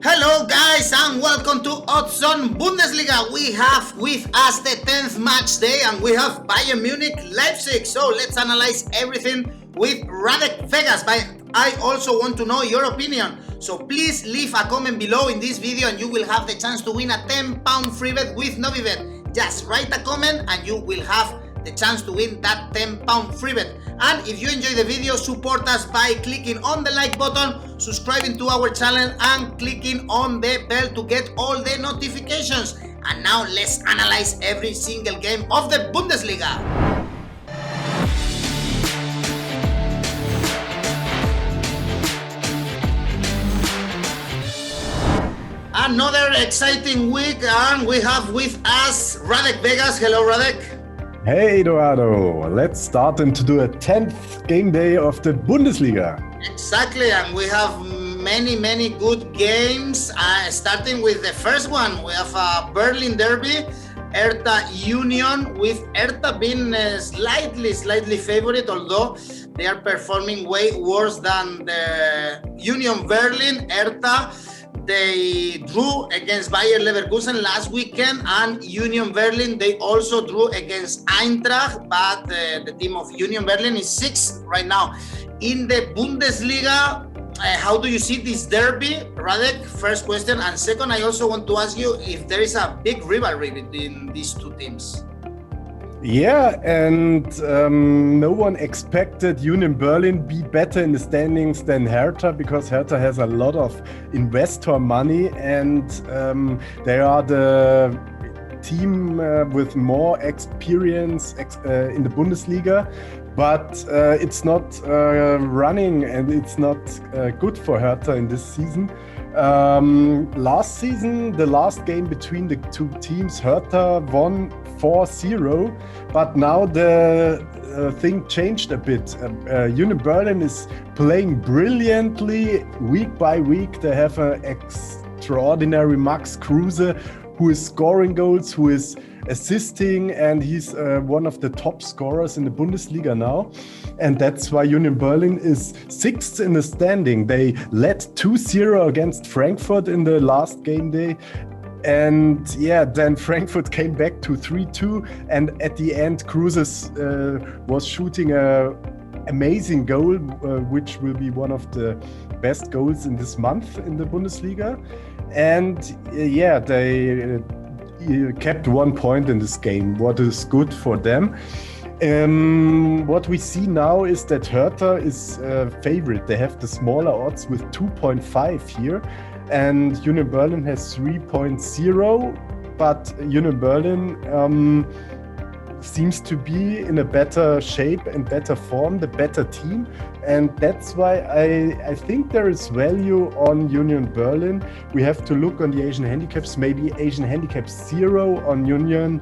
Hello guys and welcome to Odds on Bundesliga. We have with us the 10th match day and we have Bayern Munich Leipzig. So let's analyze everything with Radek Vegas. But I also want to know your opinion. So please leave a comment below in this video and you will have the chance to win a £10 free bet with Novibet. Just write a comment and you will have the chance to win that £10 free bet. And if you enjoy the video, support us by clicking on the like button, subscribing to our channel and clicking on the bell to get all the notifications. And now let's analyze every single game of the Bundesliga. Another exciting week and we have with us Radek Vegas. Hello Radek. Hey Eduardo, let's start into the 10th game day of the Bundesliga. Exactly, and we have many good games. Starting with the first one, we have a Berlin derby, Hertha Union, with Hertha being slightly favorite, although they are performing way worse than the Union Berlin. Hertha, they drew against Bayer Leverkusen last weekend, and Union Berlin, they also drew against Eintracht, but the team of Union Berlin is 6th right now in the Bundesliga. How do you see this derby, Radek? First question, and second, I also want to ask you if there is a big rivalry between these two teams. Yeah, and no one expected Union Berlin be better in the standings than Hertha, because Hertha has a lot of investor money and they are the team with more experience in the Bundesliga. But it's not running and it's not good for Hertha in this season. Last season, the last game between the two teams, Hertha won 4-0, but now the thing changed a bit. Union Berlin is playing brilliantly week by week. They have an extraordinary Max Kruse who is scoring goals, who is assisting, and he's one of the top scorers in the Bundesliga now. And that's why Union Berlin is 6th in the standing. They led 2-0 against Frankfurt in the last game day. And yeah, then Frankfurt came back to 3-2. And at the end, Kruse was shooting an amazing goal, which will be one of the best goals in this month in the Bundesliga. And yeah, they kept 1 point in this game, what is good for them. What we see now is that Hertha is favorite. They have the smaller odds with 2.5 here, and Union Berlin has 3.0, but Union Berlin seems to be in a better shape and better form, the better team, and that's why I think there is value on Union Berlin. We have to look on the Asian handicaps. Maybe Asian handicap 0 on Union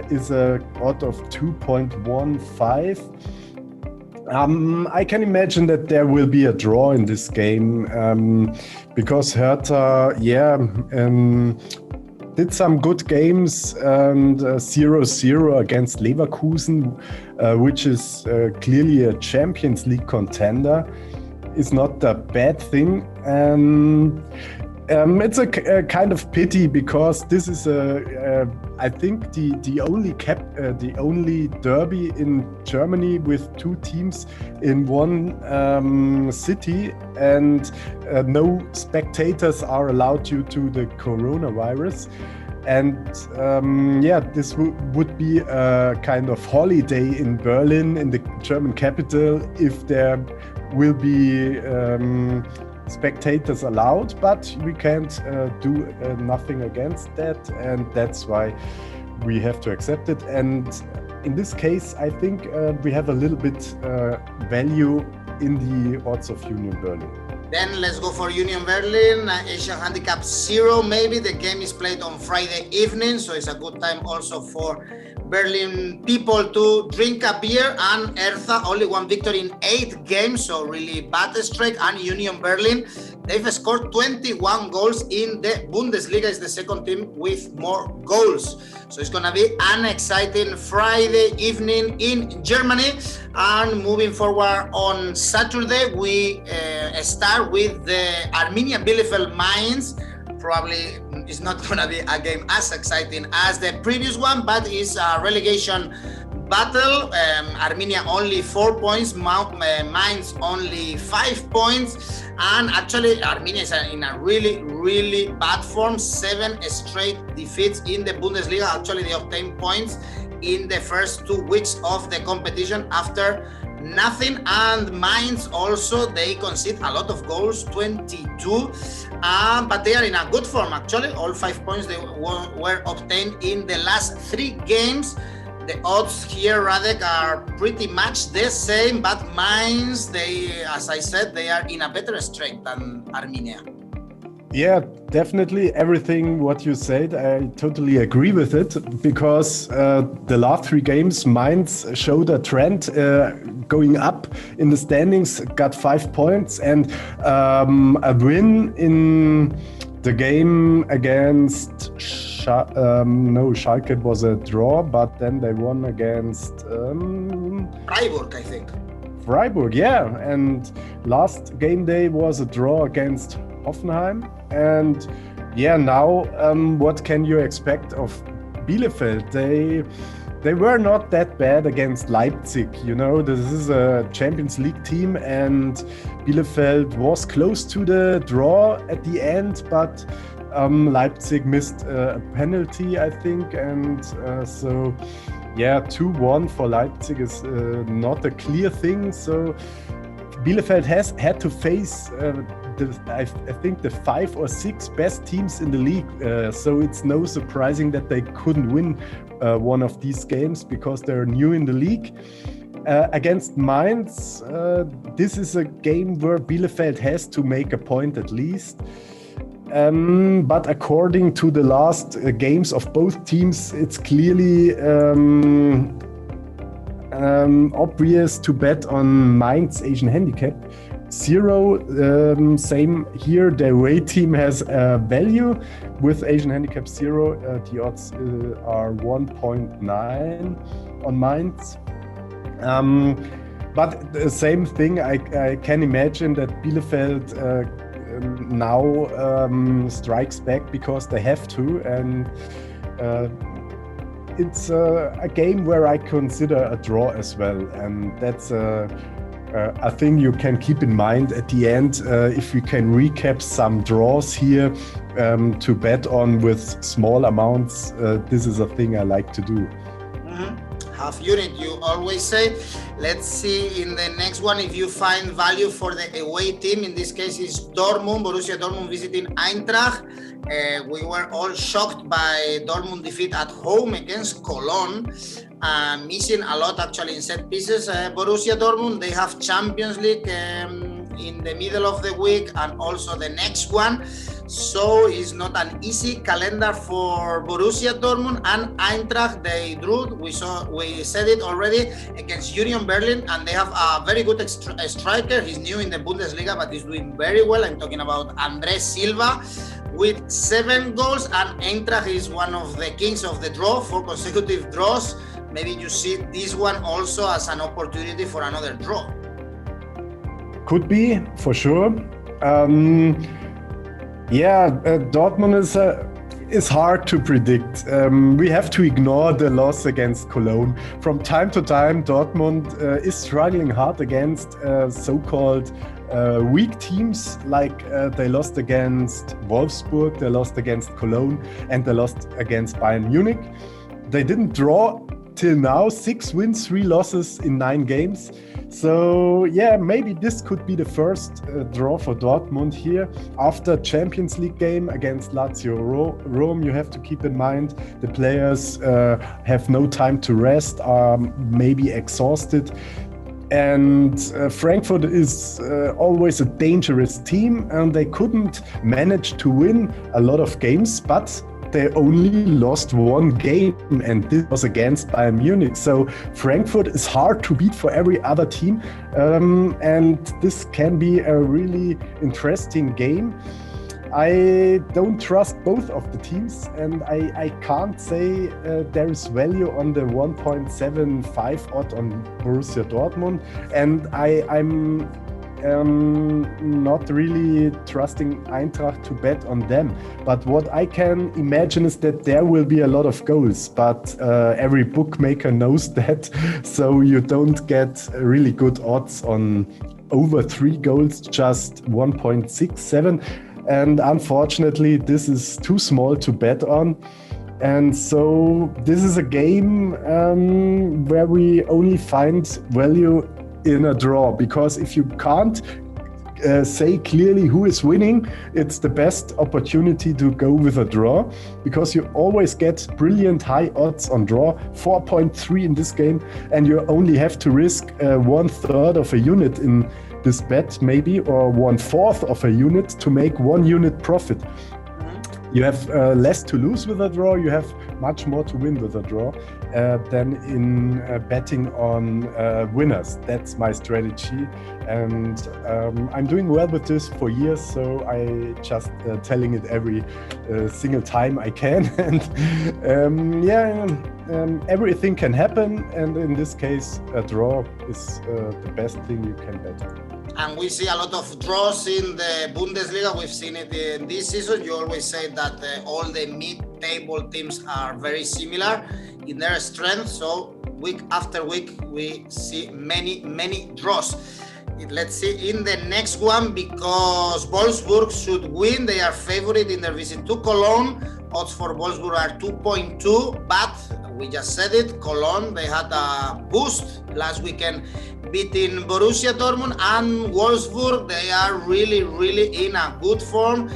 is a odd of 2.15. I can imagine that there will be a draw in this game because Hertha, did some good games, and 0-0 against Leverkusen, which is clearly a Champions League contender, is not a bad thing. It's a kind of pity because this is I think the only derby in Germany with two teams in one city, and no spectators are allowed due to the coronavirus. And this would be a kind of holiday in Berlin, in the German capital, if there will be spectators allowed, but we can't do nothing against that, and that's why we have to accept it. And in this case, I think we have a little bit value in the odds of Union Berlin. Then let's go for Union Berlin, Asian handicap 0 maybe. The game is played on Friday evening, so it's a good time also for Berlin people to drink a beer, and Hertha only one victory in 8 games, so really bad streak. And Union Berlin, they've scored 21 goals in the Bundesliga, is the second team with more goals. So it's gonna be an exciting Friday evening in Germany. And moving forward on Saturday, we start with the Arminia Bielefeld Mainz. Probably it's not gonna be a game as exciting as the previous one, but it's a relegation battle. Arminia only 4 points, Mainz only 5 points, and actually Arminia is in a really bad form. 7 straight defeats in the Bundesliga. Actually, they obtained points in the first 2 weeks of the competition after nothing. And Mainz also, they concede a lot of goals, 22, but they are in a good form actually. All 5 points they were obtained in the last 3 games. The odds here, Radek, are pretty much the same, but Mainz, they, as I said, they are in a better strength than Arminia. Yeah, definitely everything what you said, I totally agree with it, because the last 3 games, Mainz showed a trend going up in the standings, got 5 points, and a win in the game against Schalke was a draw, but then they won against Freiburg, I think. Freiburg, yeah, and last game day was a draw against Hoffenheim. And yeah, now what can you expect of Bielefeld? They were not that bad against Leipzig, you know. This is a Champions League team, and Bielefeld was close to the draw at the end, but Leipzig missed a penalty, I think, and so yeah, 2-1 for Leipzig is not a clear thing. So Bielefeld has had to face I think the 5 or 6 best teams in the league, so it's no surprising that they couldn't win one of these games because they're new in the league. Against Mainz, this is a game where Bielefeld has to make a point at least. But according to the last games of both teams, it's clearly obvious to bet on Mainz Asian handicap. 0, same here. The away team has value with Asian handicap 0. The odds are 1.9 on Mainz. But the same thing, I can imagine that Bielefeld now strikes back because they have to, and it's a game where I consider a draw as well, and that's a thing you can keep in mind at the end. If we can recap some draws here to bet on with small amounts, this is a thing I like to do. Half unit, you always say. Let's see in the next one if you find value for the away team. In this case, it's Dortmund, Borussia Dortmund visiting Eintracht. We were all shocked by Dortmund defeat at home against Cologne. Missing a lot actually in set pieces. Borussia Dortmund, they have Champions League in the middle of the week and also the next one. So it's not an easy calendar for Borussia Dortmund. And Eintracht, they drew, we said it already, against Union Berlin, and they have a very good striker. He's new in the Bundesliga, but he's doing very well. I'm talking about Andrés Silva with 7 goals, and Eintracht is one of the kings of the draw, 4 consecutive draws. Maybe you see this one also as an opportunity for another draw. Could be, for sure. Dortmund is hard to predict. We have to ignore the loss against Cologne. From time to time, Dortmund is struggling hard against so-called weak teams, like they lost against Wolfsburg, they lost against Cologne, and they lost against Bayern Munich. They didn't draw till now, 6 wins, 3 losses in 9 games. So yeah, maybe this could be the first draw for Dortmund here. After Champions League game against Lazio Rome, you have to keep in mind the players have no time to rest, are maybe exhausted. And Frankfurt is always a dangerous team, and they couldn't manage to win a lot of games, but they only lost one game, and this was against Bayern Munich. So Frankfurt is hard to beat for every other team, and this can be a really interesting game. I don't trust both of the teams, and I can't say there is value on the 1.75 odd on Borussia Dortmund, and I'm not really trusting Eintracht to bet on them. But what I can imagine is that there will be a lot of goals, but every bookmaker knows that, so you don't get really good odds on over 3 goals, just 1.67. And unfortunately, this is too small to bet on. And so this is a game where we only find value in a draw, because if you can't say clearly who is winning, it's the best opportunity to go with a draw, because you always get brilliant high odds on draw, 4.3 in this game, and you only have to risk 1/3 of a unit in this bet, maybe, or 1/4 of a unit to make 1 unit profit. You have less to lose with a draw, you have much more to win with a draw than in betting on winners. That's my strategy, and I'm doing well with this for years, so I just telling it every single time I can. And everything can happen, and in this case a draw is the best thing you can bet. And we see a lot of draws in the Bundesliga. We've seen it in this season. You always say that all the mid-table teams are very similar in their strength. So week after week, we see many draws. Let's see in the next one, because Wolfsburg should win. They are favorite in their visit to Cologne. Odds for Wolfsburg are 2.2, but we just said it, Cologne, they had a boost last weekend beating Borussia Dortmund, and Wolfsburg, they are really in a good form.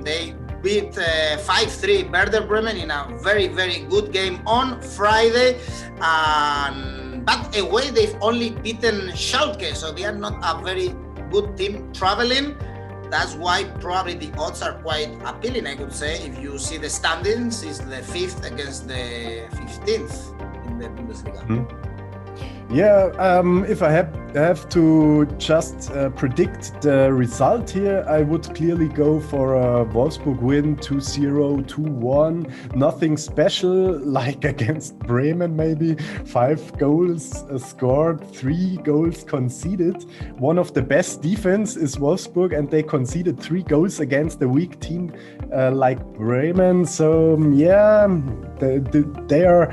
They beat 5-3 Werder Bremen in a very good game on Friday. But away, they've only beaten Schalke, so they are not a very good team traveling. That's why probably the odds are quite appealing, I could say. If you see the standings, it's the 5th against the 15th in the Bundesliga. Mm-hmm. Yeah, if I have to just predict the result here, I would clearly go for a Wolfsburg win, 2-0, 2-1. Nothing special, like against Bremen maybe. 5 goals scored, 3 goals conceded. One of the best defense is Wolfsburg, and they conceded 3 goals against a weak team like Bremen. So yeah, they are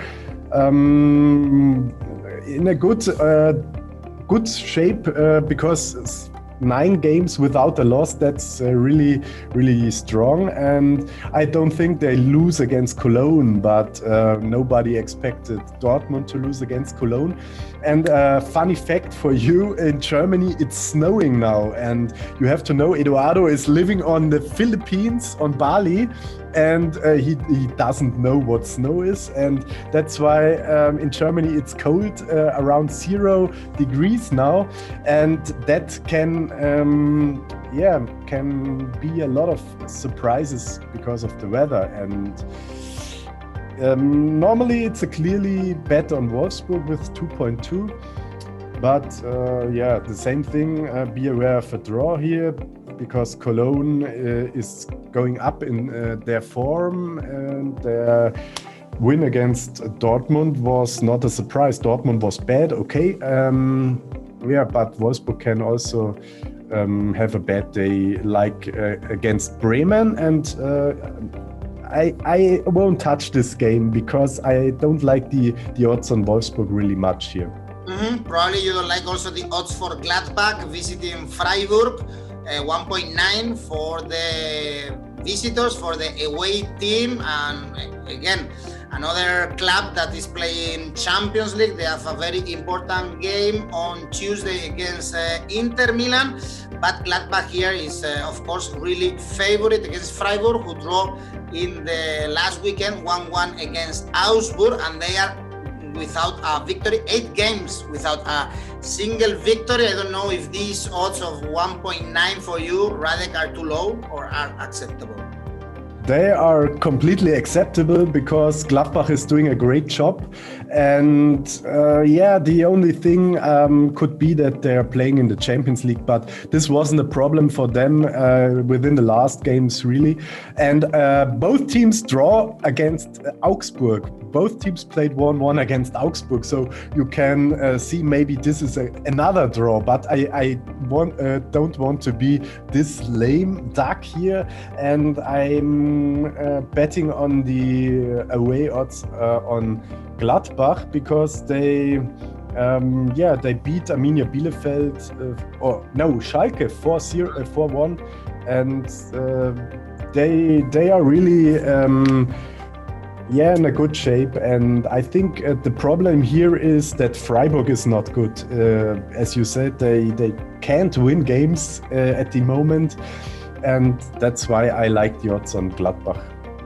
in a good shape, because 9 games without a loss, that's really strong. And I don't think they lose against Cologne, but nobody expected Dortmund to lose against Cologne. And funny fact for you, in Germany it's snowing now, and you have to know Eduardo is living on the Philippines, on Bali, and he doesn't know what snow is, and that's why in Germany it's cold, around 0 degrees now, and that can be a lot of surprises because of the weather. And normally it's a clearly bet on Wolfsburg with 2.2, but the same thing, be aware of a draw here, because Cologne is going up in their form, and their win against Dortmund was not a surprise. Dortmund was bad, okay, but Wolfsburg can also have a bad day, like against Bremen, and I won't touch this game because I don't like the odds on Wolfsburg really much here. Probably you don't like also the odds for Gladbach visiting Freiburg. 1.9 for the visitors, for the away team, and again another club that is playing Champions League. They have a very important game on Tuesday against Inter Milan, but Gladbach here is of course really favorite against Freiburg, who draw in the last weekend 1-1 against Augsburg, and they are without a victory, 8 games without a single victory. I don't know if these odds of 1.9 for you, Radek, are too low or are acceptable. They are completely acceptable because Gladbach is doing a great job. And the only thing could be that they are playing in the Champions League, but this wasn't a problem for them within the last games, really. And both teams draw against Augsburg. Both teams played 1-1 against Augsburg, so you can see maybe this is another draw. But I don't want to be this lame duck here, and I'm betting on the away odds on Gladbach because they beat Arminia Bielefeld Schalke 4-1, and they are really in a good shape. And I think the problem here is that Freiburg is not good. As you said, they can't win games at the moment, and that's why I like the odds on Gladbach.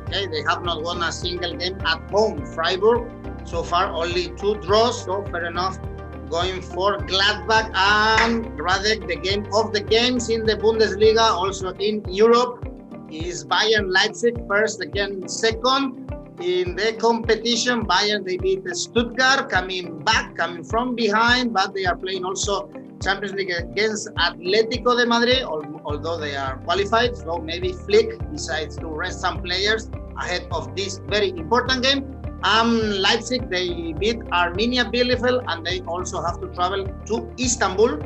Okay, they have not won a single game at home, Freiburg. So far, only 2 draws, so fair enough. Going for Gladbach and Radek, the game of the games in the Bundesliga, also in Europe, is Bayern Leipzig, first again second. In the competition, Bayern, they beat Stuttgart, coming from behind, but they are playing also Champions League against Atletico de Madrid, although they are qualified. So maybe Flick decides to rest some players ahead of this very important game. Leipzig, they beat Arminia Bielefeld, and they also have to travel to Istanbul.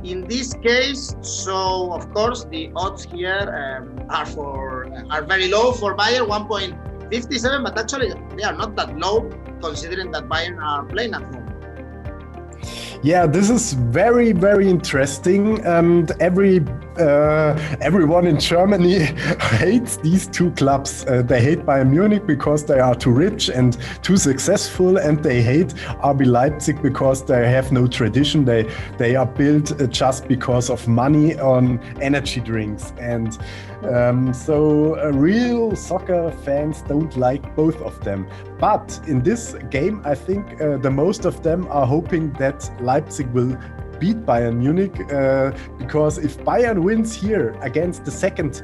In this case, so of course the odds here are very low for Bayern, 1.57, but actually they are not that low considering that Bayern are playing at home. Yeah, this is very, very interesting. And everyone in Germany hates these two clubs. They hate Bayern Munich because they are too rich and too successful, and they hate RB Leipzig because they have no tradition. They are built just because of money on energy drinks. And so real soccer fans don't like both of them. But in this game, I think the most of them are hoping that Leipzig will beat Bayern Munich, because if Bayern wins here against the second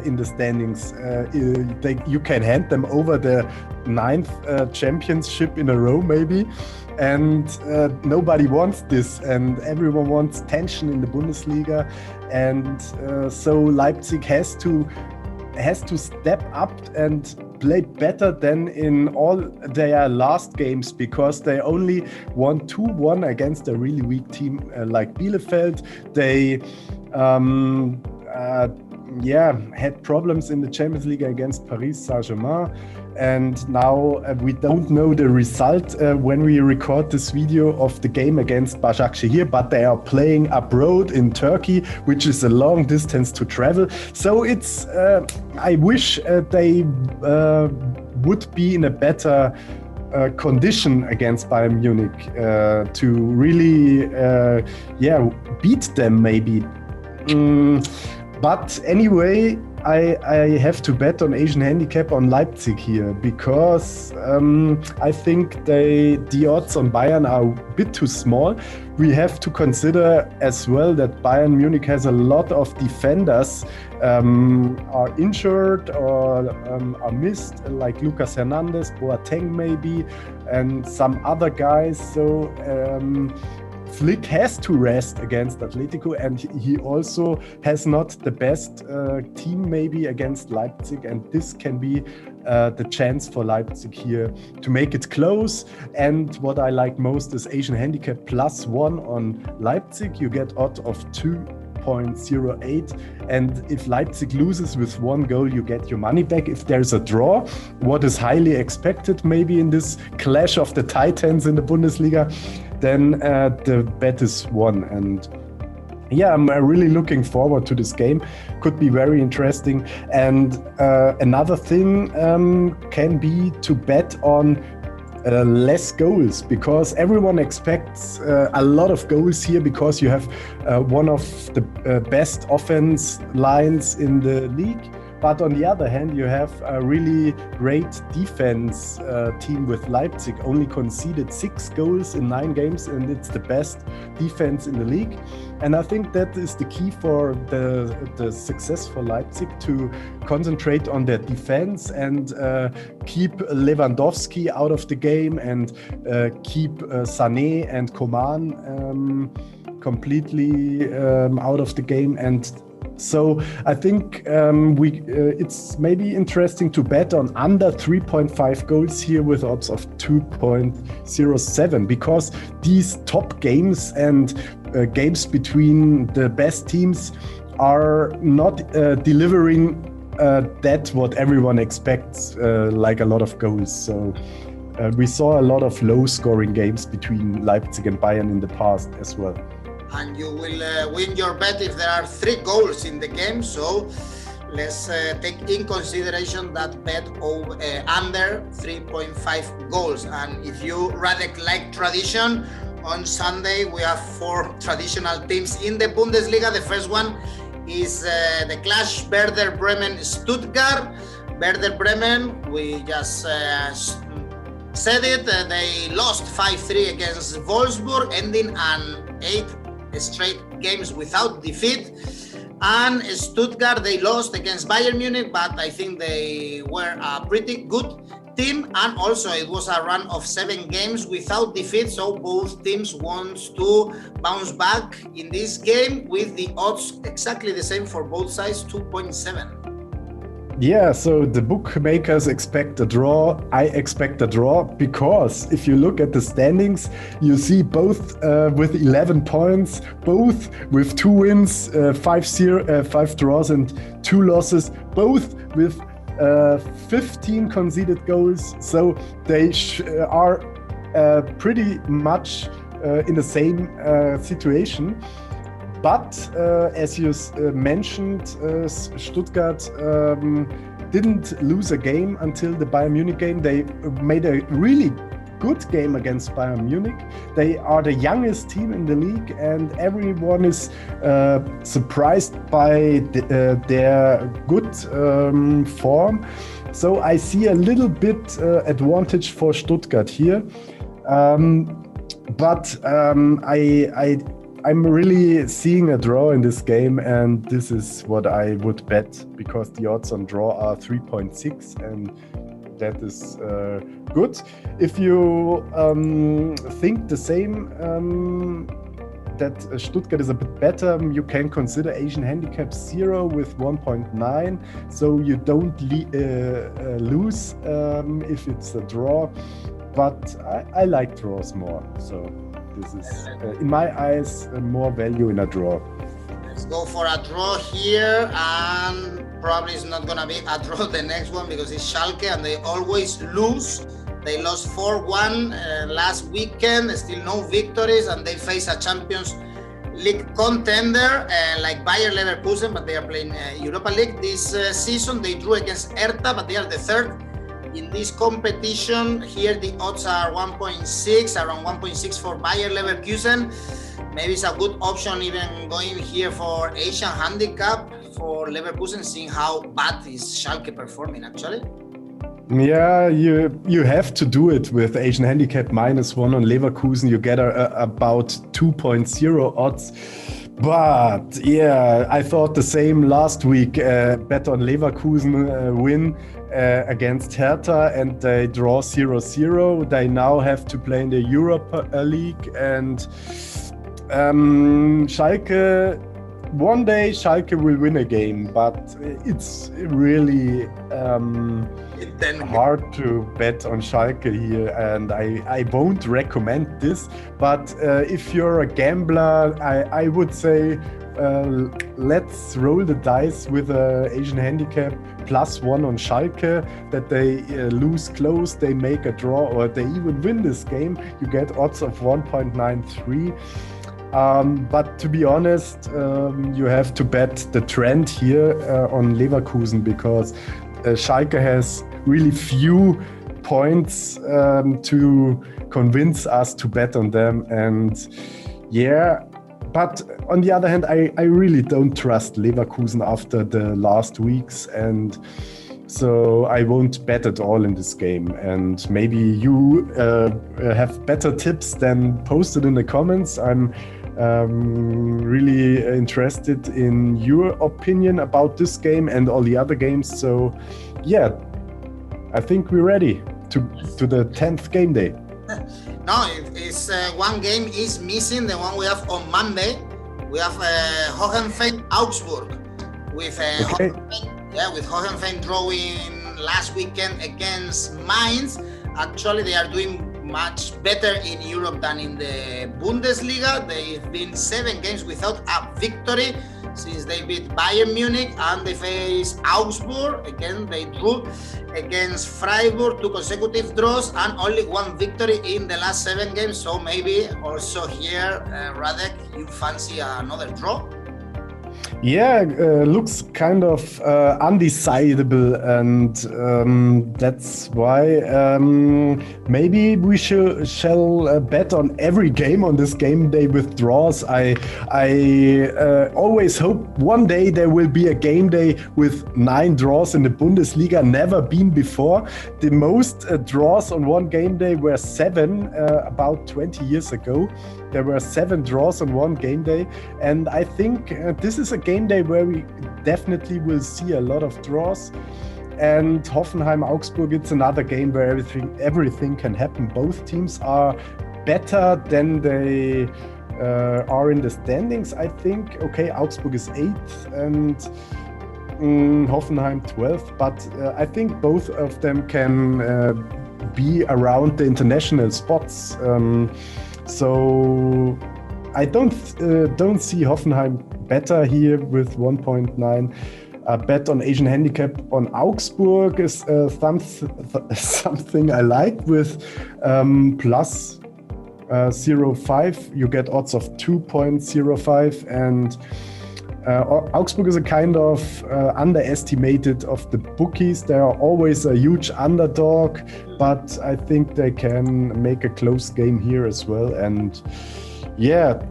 in the standings, you can hand them over the 9th championship in a row maybe, and nobody wants this, and everyone wants tension in the Bundesliga, and so Leipzig has to step up and play better than in all their last games, because they only won 2-1 against a really weak team like Bielefeld. They had problems in the Champions League against Paris Saint-Germain, and now we don't know the result when we record this video of the game against Başakşehir, but they are playing abroad in Turkey, which is a long distance to travel. So it's I wish they would be in a better condition against Bayern Munich to really beat them maybe. But anyway, I have to bet on Asian handicap on Leipzig here, because I think the odds on Bayern are a bit too small. We have to consider as well that Bayern Munich has a lot of defenders are injured or are missed, like Lucas Hernandez, Boateng maybe, and some other guys. So Flick has to rest against Atletico, and he also has not the best team maybe against Leipzig, and this can be the chance for Leipzig here to make it close. And what I like most is Asian handicap +1 on Leipzig. You get odds of 2.08, and if Leipzig loses with 1 goal, you get your money back. If there's a draw, what is highly expected maybe in this clash of the Titans in the Bundesliga, then the bet is won. And yeah, I'm really looking forward to this game. Could be very interesting. And another thing can be to bet on less goals, because everyone expects a lot of goals here, because you have one of the best offense lines in the league But on the other hand, you have a really great defense team with Leipzig, only conceded 6 goals in 9 games, and it's the best defense in the league. And I think that is the key for the success for Leipzig, to concentrate on their defense and keep Lewandowski out of the game, and keep Sané and Coman completely out of the game. And so I think it's maybe interesting to bet on under 3.5 goals here with odds of 2.07, because these top games and games between the best teams are not delivering that what everyone expects, like a lot of goals. So we saw a lot of low-scoring games between Leipzig and Bayern in the past as well. And you will win your bet if there are 3 goals in the game. So let's take in consideration that bet under 3.5 goals. And if you rather like tradition, on Sunday we have 4 traditional teams in the Bundesliga. The first one is the clash Werder Bremen Stuttgart. Werder Bremen, we just said it, they lost 5-3 against Wolfsburg, ending an 8 straight games without defeat. And Stuttgart, they lost against Bayern Munich, but I think they were a pretty good team. And also it was a run of 7 games without defeat, so both teams want to bounce back in this game, with the odds exactly the same for both sides, 2.7. Yeah, so the bookmakers expect a draw. I expect a draw, because if you look at the standings, you see both with 11 points, both with 2 wins, 5 draws and 2 losses, both with 15 conceded goals. So they are pretty much in the same situation. But as you mentioned, Stuttgart didn't lose a game until the Bayern Munich game. They made a really good game against Bayern Munich. They are the youngest team in the league, and everyone is surprised by their good form. So I see a little bit advantage for Stuttgart here. But I'm really seeing a draw in this game, and this is what I would bet, because the odds on draw are 3.6, and that is good. If you think the same, that Stuttgart is a bit better, you can consider Asian handicap 0 with 1.9, so you don't lose if it's a draw. But I like draws more, so this is, in my eyes, more value in a draw. Let's go for a draw here, and probably it's not gonna be a draw the next one, because it's Schalke and they always lose. They lost 4-1 last weekend, still no victories, and they face a Champions League contender like Bayer Leverkusen, but they are playing Europa League this season. They drew against Hertha, but they are the 3rd in this competition. Here the odds are 1.6, around 1.6 for Bayer Leverkusen. Maybe it's a good option even going here for Asian handicap for Leverkusen, seeing how bad is Schalke performing actually. Yeah, you have to do it with Asian handicap -1 on Leverkusen. You get about 2.0 odds. But yeah, I thought the same last week. Bet on Leverkusen win against Hertha, and they draw 0-0. They now have to play in the Europa League, and Schalke, one day Schalke will win a game, but it's really hard to bet on Schalke here, and I won't recommend this. But if you're a gambler, I would say let's roll the dice with Asian handicap +1 on Schalke, that they lose close, they make a draw, or they even win this game. You get odds of 1.93. But to be honest, you have to bet the trend here on Leverkusen, because Schalke has really few points to convince us to bet on them. And yeah, but on the other hand, I really don't trust Leverkusen after the last weeks, and so I won't bet at all in this game. And maybe you have better tips, then post it in the comments. I'm really interested in your opinion about this game and all the other games. So yeah, I think we're ready to the 10th game day. No, it's one game is missing, the one we have on Monday. We have Hoffenheim Augsburg with with Hoffenheim drawing last weekend against Mainz. Actually, they are doing much better in Europe than in the Bundesliga. They've been 7 games without a victory since they beat Bayern Munich, and they face Augsburg. Again, they drew against Freiburg, 2 consecutive draws and only 1 victory in the last 7 games. So maybe also here, Radek, you fancy another draw? Yeah, looks kind of undecidable, and that's why maybe we shall bet on every game on this game day with draws. I always hope one day there will be a game day with 9 draws in the Bundesliga. Never been before. The most draws on one game day were 7 about 20 years ago. There were 7 draws on one game day, and I think this is a game day where we definitely will see a lot of draws. And Hoffenheim Augsburg, it's another game where everything can happen. Both teams are better than they are in the standings, I think. Okay, Augsburg is 8th and Hoffenheim 12th, but I think both of them can be around the international spots. So I don't see Hoffenheim better here with 1.9. A bet on Asian handicap on Augsburg is something I like with plus 0.5. You get odds of 2.05, and Augsburg is a kind of underestimated of the bookies. They are always a huge underdog, but I think they can make a close game here as well. And yeah,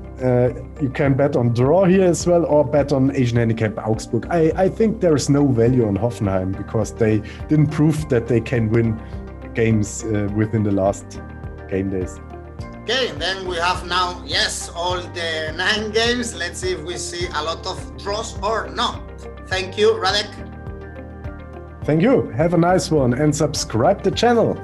you can bet on draw here as well, or bet on Asian handicap Augsburg. I think there is no value on Hoffenheim because they didn't prove that they can win games within the last game days. Okay, then we have now, all the 9 games. Let's see if we see a lot of draws or not. Thank you, Radek. Thank you. Have a nice one and subscribe the channel.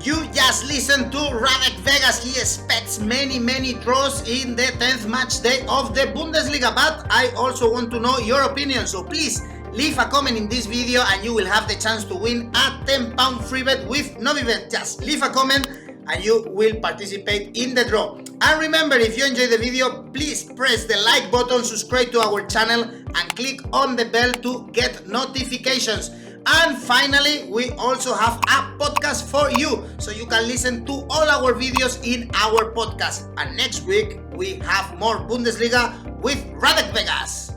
You just listened to Radek Vegas. He expects many draws in the 10th match day of the Bundesliga, but I also want to know your opinion. So please leave a comment in this video and you will have the chance to win a £10 free bet with Novibet. Just leave a comment and you will participate in the draw. And remember, if you enjoyed the video, please press the like button, subscribe to our channel, and click on the bell to get notifications. And finally, we also have a podcast for you, so you can listen to all our videos in our podcast. And next week, we have more Bundesliga with Radek Vegas.